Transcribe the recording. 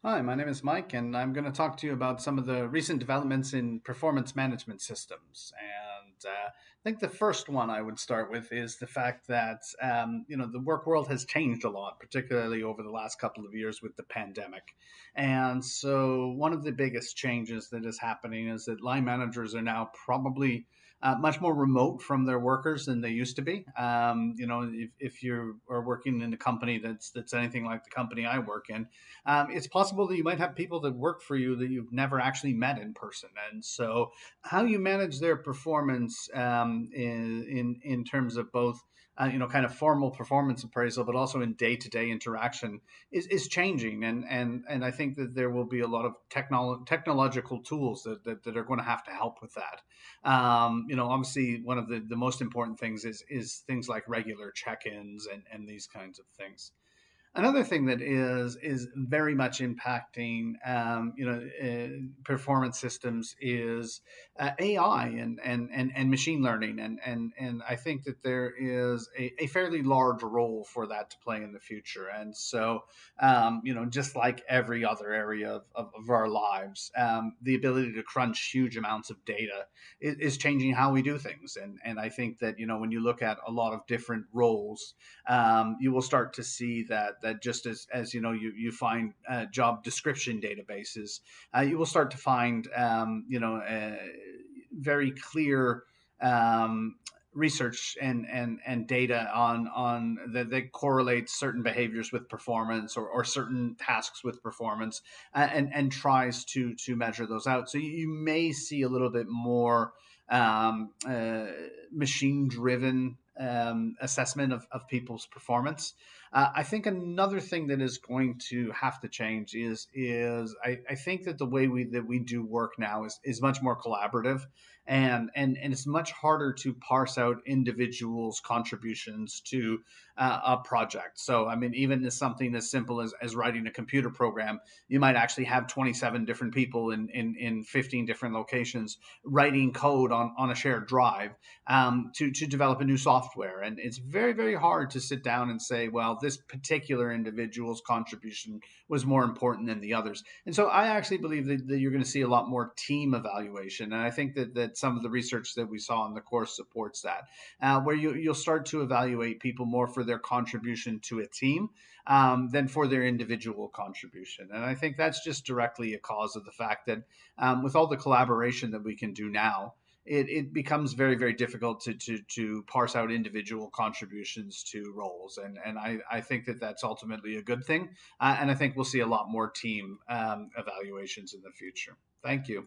Hi, my name is Mike, and I'm going to talk to you about some of the recent developments in performance management systems. I think the first one I would start with is the fact that the work world has changed a lot, particularly over the last couple of years with the pandemic. And so, one of the biggest changes that is happening is that line managers are now probably much more remote from their workers than they used to be. If you are working in a company that's anything like the company I work in, it's possible that you might have people that work for you that you've never actually met in person, and so how you manage their performance in terms of both. Kind of formal performance appraisal, but also in day-to-day interaction is changing, and I think that there will be a lot of technological tools that are going to have to help with that. Obviously, one of the most important things is things like regular check-ins and these kinds of things. Another thing that is very much impacting performance systems is AI and machine learning, and I think that there is a fairly large role for that to play in the future. And so just like every other area of our lives, the ability to crunch huge amounts of data is changing how we do things. And I think that when you look at a lot of different roles, you will start to see that just as you find job description databases, you will start to find very clear um, research and data on that correlates certain behaviors with performance or certain tasks with performance, and tries to measure those out. So you may see a little bit more machine driven assessment of people's performance. I think another thing that is going to have to change is I think that the way we do work now is much more collaborative, and it's much harder to parse out individuals' contributions to a project. So I mean, even as something as simple as writing a computer program, you might actually have 27 different people in 15 different locations writing code on a shared drive to develop a new software. And it's very, very hard to sit down and say, well, this particular individual's contribution was more important than the others. And so I actually believe that you're going to see a lot more team evaluation. And I think that some of the research that we saw in the course supports that, where you'll start to evaluate people more for their contribution to a team than for their individual contribution. And I think that's just directly a cause of the fact that with all the collaboration that we can do now, it becomes very, very difficult to parse out individual contributions to roles. And I think that that's ultimately a good thing. And I think we'll see a lot more team evaluations in the future. Thank you.